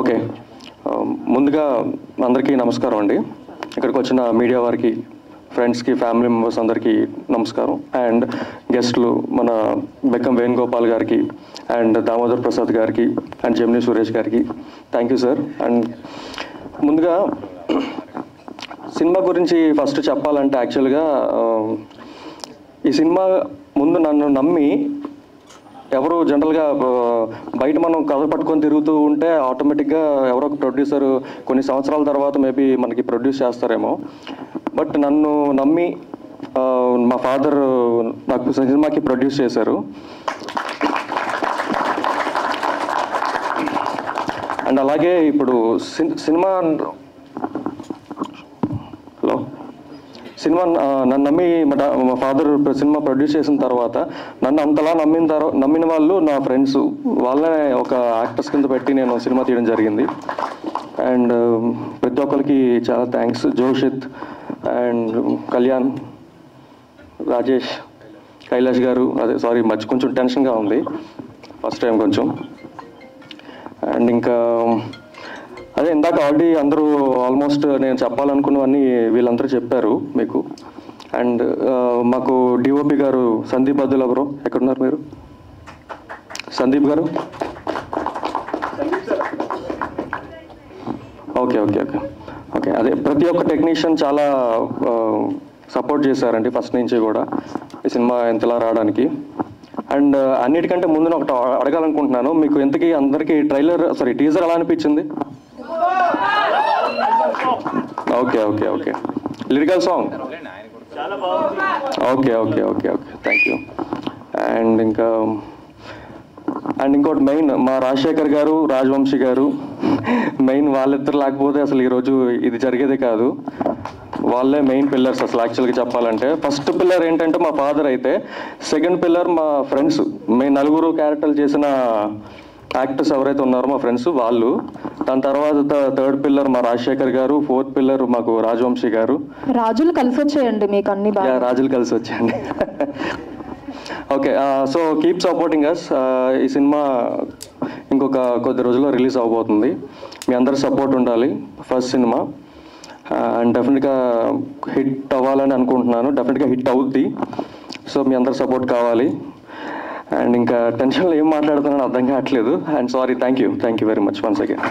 Okay, ముందుగా అందరికీ నమస్కారం అండి. ఇక్కడికి వచ్చిన మీడియా వారికి, ఫ్రెండ్స్కి, ఫ్యామిలీ మెంబర్స్ అందరికీ నమస్కారం. అండ్ గెస్ట్లు మన బెక్కం వేణుగోపాల్ గారికి అండ్ దామోదర్ ప్రసాద్ గారికి అండ్ జెమిని సురేష్ గారికి థ్యాంక్ యూ సార్. అండ్ ముందుగా సినిమా గురించి ఫస్ట్ చెప్పాలంటే యాక్చువల్గా ఈ సినిమా ముందు నన్ను నమ్మి ఎవరు జనరల్గా బయట మనం కథ పట్టుకొని తిరుగుతూ ఉంటే ఆటోమేటిక్గా ఎవరో ఒక ప్రొడ్యూసర్ కొన్ని సంవత్సరాల తర్వాత మేబీ మనకి ప్రొడ్యూస్ చేస్తారేమో. బట్ నన్ను నమ్మి మా ఫాదర్ నాకు సినిమాకి ప్రొడ్యూస్ చేశారు. అండ్ అలాగే ఇప్పుడు సినిమా నన్ను నమ్మి మా ఫాదర్ సినిమా ప్రొడ్యూస్ చేసిన తర్వాత నన్ను అంతలా నమ్మిన వాళ్ళు నా ఫ్రెండ్స్, వాళ్ళనే ఒక యాక్టర్స్ కింద పెట్టి నేను సినిమా తీయడం జరిగింది. అండ్ ప్రతి ఒక్కరికి చాలా థ్యాంక్స్. జోషిత్ అండ్ కళ్యాణ్, రాజేష్, కైలాష్ గారు, అదే సారీ కొంచెం టెన్షన్గా ఉంది ఫస్ట్ టైం కొంచెం. అండ్ ఇంకా అదే ఇందాక ఆల్రెడీ అందరూ ఆల్మోస్ట్ నేను చెప్పాలనుకున్నవన్నీ వీళ్ళందరూ చెప్పారు మీకు. అండ్ మాకు డిఓపి గారు సందీప్ అబ్దుల్ బ్రో, ఎక్కడున్నారు మీరు? సందీప్ గారు, ఓకే ఓకే ఓకే ఓకే అదే ప్రతి ఒక్క టెక్నీషియన్ చాలా సపోర్ట్ చేశారండి ఫస్ట్ నుంచి కూడా ఈ సినిమా ఎంతలా రావడానికి. అండ్ అన్నిటికంటే ముందు ఒకటి అడగాలనుకుంటున్నాను, మీకు ఎంతకీ అందరికీ టీజర్ ఎలా అనిపించింది? Okay okay okay lyrical song, okay okay okay okay thank you. And ఇంకోటి మెయిన్ మా రాజశేఖర్ గారు, రాజవంశీ గారు, మెయిన్ వాళ్ళిద్దరు లేకపోతే అసలు ఈరోజు ఇది జరిగేదే కాదు. వాళ్ళే మెయిన్ పిల్లర్స్ అసలు యాక్చువల్గా చెప్పాలంటే. ఫస్ట్ పిల్లర్ ఏంటంటే మా ఫాదర్ అయితే, సెకండ్ పిల్లర్ మా ఫ్రెండ్స్. మేము నలుగురు క్యారెక్టర్లు చేసిన యాక్టర్స్ ఎవరైతే ఉన్నారో మా ఫ్రెండ్స్ వాళ్ళు. దాని తర్వాత థర్డ్ పిల్లర్ మా రాజశేఖర్ గారు, ఫోర్త్ పిల్లర్ మాకు రాజవంశీ గారు. రాజులు కలిసి వచ్చాయండి మీకు అన్ని బాగా. రాజులు కలిసి వచ్చాయండి. Okay, so keep supporting us. ఈ సినిమా ఇంకొక కొద్ది రోజుల్లో రిలీజ్ అవబోతుంది. మీ అందరి సపోర్ట్ ఉండాలి. ఫస్ట్ సినిమా అండ్ డెఫినెట్గా హిట్ అవ్వాలని అనుకుంటున్నాను. డెఫినెట్గా హిట్ అవుద్ది. సో మీ అందరి సపోర్ట్ కావాలి. అండ్ ఇంకా టెన్షన్లో ఏం మాట్లాడుతున్నానో అర్థం కావట్లేదు. And sorry, thank you very much once again.